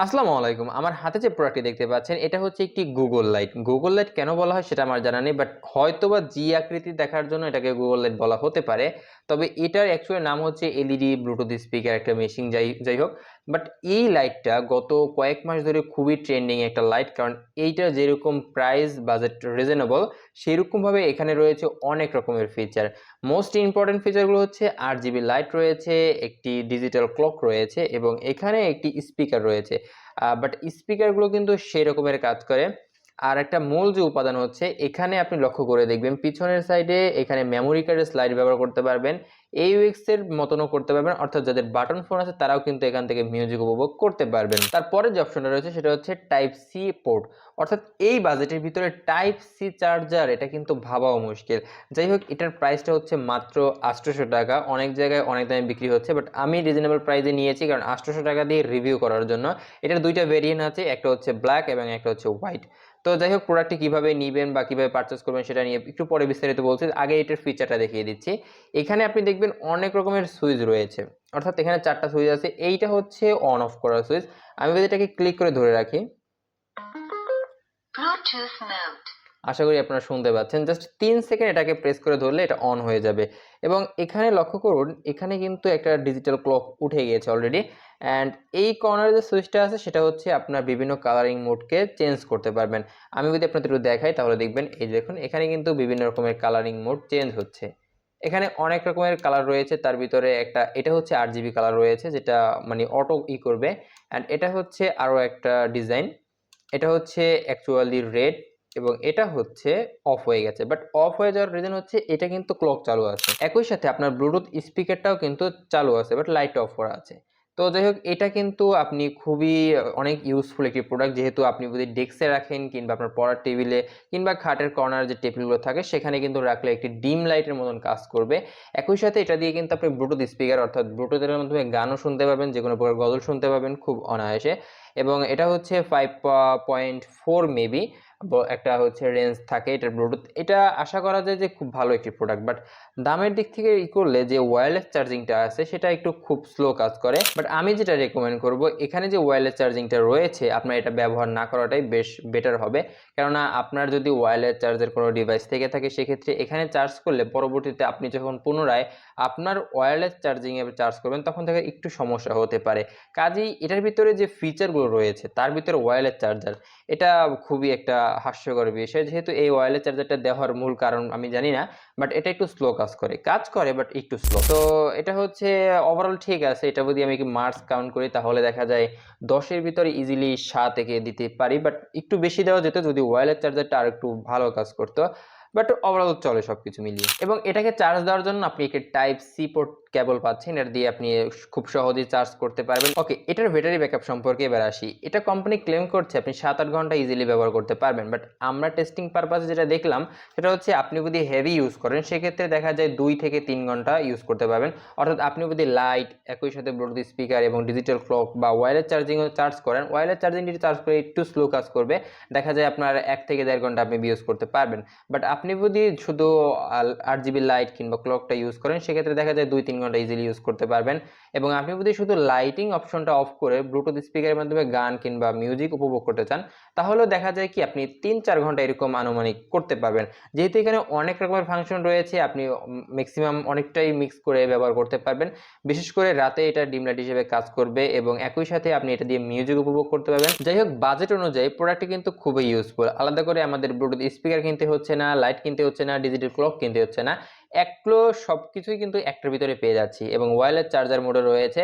আসসালামু আলাইকুম। আমার হাতে যে প্রোডাক্টটি দেখতে পাচ্ছেন এটা হচ্ছে একটি গুগল লাইট। গুগল লাইট কেন বলা হয় সেটা আমার জানা নেই। বাট হয়তোবা জি আকৃতি দেখার জন্য এটাকে গুগল লাইট বলা হতে পারে। তবে এটার অ্যাকচুয়ালি নাম হচ্ছে এলইডি ব্লুটুথ স্পিকার একটা মেশিন যাই হোক। বাট এই লাইটটা গত কয়েক মাস ধরে খুবই ট্রেন্ডিং একটা লাইট। কারণ এইটার যেরকম প্রাইস বাজেট রিজনেবল সেরকমভাবে এখানে রয়েছে অনেক রকমের ফিচার। মোস্ট ইম্পর্টেন্ট ফিচারগুলো হচ্ছে 8 জিবি লাইট রয়েছে, একটি ডিজিটাল ক্লক রয়েছে এবং এখানে একটি স্পিকার রয়েছে। বাট স্পিকারগুলো কিন্তু সেই রকমের কাজ করে। আর একটা মূল যে উপাদান হচ্ছে এখানে আপনি লক্ষ্য করে দেখবেন পিছনের সাইডে এখানে মেমোরি কার্ডের স্লাইড ব্যবহার করতে পারবেন। AUX এর মতনও করতে পারবেন, অর্থাৎ যাদের বাটন ফোন আছে তারাও কিন্তু এখান থেকে মিউজিক উপভোগ করতে পারবেন। তারপরে যে অপশনটা রয়েছে সেটা হচ্ছে টাইপ সি পোর্ট, অর্থাৎ এই বাজেটের ভিতরে টাইপ সি চার্জার এটা কিন্তু ভাবাও মুশকিল। যাই হোক, এটার প্রাইসটা হচ্ছে মাত্র 800 টাকা। অনেক জায়গায় অনেক দামে বিক্রি হচ্ছে, বাট আমি রিজনেবল প্রাইসে নিয়েছি কারণ 800 টাকা দিয়ে রিভিউ করার জন্য। এটার দুইটা ভেরিয়েন্ট আছে, একটা হচ্ছে ব্ল্যাক এবং একটা হচ্ছে হোয়াইট। তো যাই হোক, প্রোডাক্টটি কিভাবে নিবেন বা কিভাবে পারচেস করবেন সেটা নিয়ে একটু পরে বিস্তারিত বলছি। আগে এটার ফিচারটা দেখিয়ে দিচ্ছি। এখানে আপনি দেখবেন অনেক রকমের সুইচ রয়েছে, অর্থাৎ এখানে 4টা সুইচ আছে। এইটা হচ্ছে অন অফ করার সুইচ। আমি যদি এটাকে ক্লিক করে ধরে রাখি, আশা করি আপনারা শুনতে পাচ্ছেন। জাস্ট 3 সেকেন্ড এটাকে প্রেস করে ধরলে এটা অন হয়ে যাবে। এবং এখানে লক্ষ্য করুন, এখানে কিন্তু একটা ডিজিটাল ক্লক উঠে গিয়েছে অলরেডি। অ্যান্ড এই কর্নারে যে সুইচটা আছে সেটা হচ্ছে আপনার বিভিন্ন কালারিং মোডকে চেঞ্জ করতে পারবেন। আমি যদি আপনাদের একটু দেখাই তাহলে দেখবেন, এই দেখুন এখানে কিন্তু বিভিন্ন রকমের কালারিং মোড চেঞ্জ হচ্ছে। এখানে অনেক রকমের কালার রয়েছে, তার ভিতরে এটা হচ্ছে 8 জিবি কালার রয়েছে, যেটা মানে অটো করবে। অ্যান্ড এটা হচ্ছে আরও একটা ডিজাইন, এটা হচ্ছে অ্যাকচুয়ালি রেড এবং এটা হচ্ছে অফ হয়ে গেছে। বাট অফ হয়ে যাওয়ার রিজন হচ্ছে এটা কিন্তু ক্লক চালু আছে, একই সাথে আপনার ব্লুটুথ স্পিকারটাও কিন্তু চালু আছে, বাট লাইট অফ করা আছে। তো যাই হোক, এটা কিন্তু আপনি খুবই অনেক ইউজফুল একটি প্রোডাক্ট, যেহেতু আপনি যদি ডেস্কে রাখেন কিংবা আপনার পড়ার টেবিলে কিংবা খাটের কর্নার যে টেবিলগুলো থাকে সেখানে কিন্তু রাখলে একটি ডিম লাইটের মতন কাজ করবে। একই সাথে এটা দিয়ে কিন্তু আপনি ব্লুটুথ স্পিকার অর্থাৎ ব্লুটুথের মাধ্যমে গানও শুনতে পারবেন, যে কোনো প্রকার গজল শুনতে পাবেন খুব অনায়াসে। এবং এটা হচ্ছে 5.4 মেবি একটা হচ্ছে রেঞ্জ থাকে এটার ব্লুটুথ। এটা আশা করা যায় যে খুব ভালো একটি প্রোডাক্ট। বাট দামের দিক থেকে করলে যে ওয়্যারলেস চার্জিংটা আছে সেটা একটু খুব স্লো কাজ করে। বাট আমি যেটা রেকমেন্ড করব, এখানে যে ওয়্যারলেস চার্জিংটা রয়েছে আপনার এটা ব্যবহার না করাটাই বেশ বেটার হবে। কেননা আপনার যদি ওয়্যারলেস চার্জের কোনো ডিভাইস থেকে থাকে সেক্ষেত্রে এখানে চার্জ করলে পরবর্তীতে আপনি যখন পুনরায় আপনার ওয়্যারলেস চার্জিংয়ে চার্জ করবেন তখন থেকে একটু সমস্যা হতে পারে। কাজেই এটার ভিতরে যে ফিচারগুলো রয়েছে তার ভিতরে ওয়্যারলেস চার্জার এটা খুবই একটা হাস্যকর বিষয়। যেহেতু এই ওয়্যারলেস চার্জারটা দেওয়ার মূল কারণ আমি জানি না, বাট এটা একটু স্লো কাজ করে বাট একটু স্লো। তো এটা হচ্ছে ওভারঅল ঠিক আছে। এটা যদি আমি মার্কস কাউন্ট করি তাহলে দেখা যায় 10-এর ভিতরে ইজিলি 7 একে দিতে পারি, বাট একটু বেশি দেওয়া যেত যদি ওয়্যারলেস চার্জারটা আর একটু ভালো কাজ করতো। বাট ওভারঅল চলে সবকিছু মিলিয়ে। এবং এটাকে চার্জ দেওয়ার জন্য আপনি একটা টাইপ সি পোর্ট কেবল পাচ্ছেন, এটা দিয়ে আপনি খুব সহজেই চার্জ করতে পারবেন। ওকে, এটার ব্যাটারি ব্যাকআপ সম্পর্কে এবার আসি। এটা কোম্পানি ক্লেম করছে আপনি 7-8 ঘন্টা ইজিলি ব্যবহার করতে পারবেন, বাট আমরা টেস্টিং পারপাসে যেটা দেখলাম সেটা হচ্ছে আপনি যদি হেভি ইউজ করেন সেক্ষেত্রে দেখা যায় 2 থেকে 3 ঘন্টা ইউজ করতে পারবেন। অর্থাৎ আপনি যদি লাইট একই সাথে ব্লুটুথ স্পিকার এবং ডিজিটাল ক্লক বা ওয়্যারলেস চার্জিংও চার্জ করেন, ওয়্যারলেস চার্জিংটি চার্জ করে একটু স্লো কাজ করবে, দেখা যায় আপনার 1 থেকে 1.5 ঘন্টা আপনি ইউজ করতে পারবেন। বাট আপনি যদি শুধু 8 জিবি লাইট কিংবা ক্লকটা ইউজ করেন সেক্ষেত্রে দেখা যায় 2-3 ঘন্টা ইজিলি ইউজ করতে পারবেন। এবং আপনি যদি শুধু লাইটিং অপশনটা অফ করে ব্লুটুথ স্পিকারের মাধ্যমে গান কিংবা মিউজিক উপভোগ করতে চান তাহলেও দেখা যায় কি আপনি 3-4 ঘন্টা এরকম আনুমানিক করতে পারবেন। যেহেতু এখানে অনেক রকমের ফাংশন রয়েছে, আপনি ম্যাক্সিমাম অনেকটাই মিক্স করে ব্যবহার করতে পারবেন। বিশেষ করে রাতে এটা ডিম লাইট হিসেবে কাজ করবে এবং একই সাথে আপনি এটা দিয়ে মিউজিক উপভোগ করতে পারবেন। যাই হোক, বাজেট অনুযায়ী প্রোডাক্টটি কিন্তু খুবই ইউজফুল। আলাদা করে আমাদের ব্লুটুথ স্পিকার কিনতে হচ্ছে না, লাইট কিনতে হচ্ছে না, ডিজিটাল ক্লক কিনতে হচ্ছে না, একলো সবকিছুই কিন্তু একটার ভিতরে পেয়ে যাচ্ছি এবং ওয়্যারলেস চার্জার মোডও রয়েছে।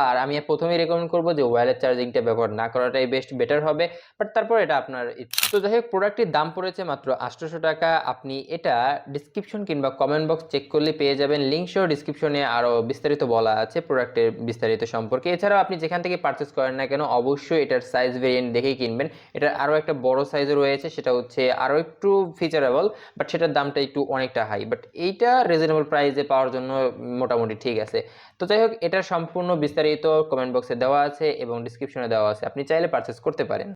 আর আমি প্রথমেই রেকমেন্ড করবো যে ওয়্যারলেস চার্জিংটা ব্যবহার না করাটাই বেটার হবে, বাট তারপর এটা আপনার ইচ্ছা। তো যাই হোক, প্রোডাক্টটির দাম পড়েছে মাত্র 800 টাকা। আপনি এটা ডিসক্রিপশন কিংবা কমেন্ট বক্স চেক করলে পেয়ে যাবেন। লিঙ্ক সহ ডিসক্রিপশনে আরও বিস্তারিত বলা আছে প্রোডাক্টের বিস্তারিত সম্পর্কে। এছাড়াও আপনি যেখান থেকে পারচেস করেন না কেন অবশ্যই এটার সাইজ ভেরিয়েন্ট দেখেই কিনবেন। এটার আরও একটা বড় সাইজও রয়েছে, সেটা হচ্ছে আরও একটু ফিচারেবল, বাট সেটার দামটা একটু অনেকটা হাই। বাট এইটা রিজনেবল প্রাইসে পাওয়ার জন্য মোটামুটি ঠিক আছে। তো যাই হোক, এটার সম্পূর্ণ বিস্তারিত কমেন্ট বক্সে দেওয়া আছে এবং ডিসক্রিপশনে দেওয়া আছে, আপনি চাইলে পারচেস করতে পারেন।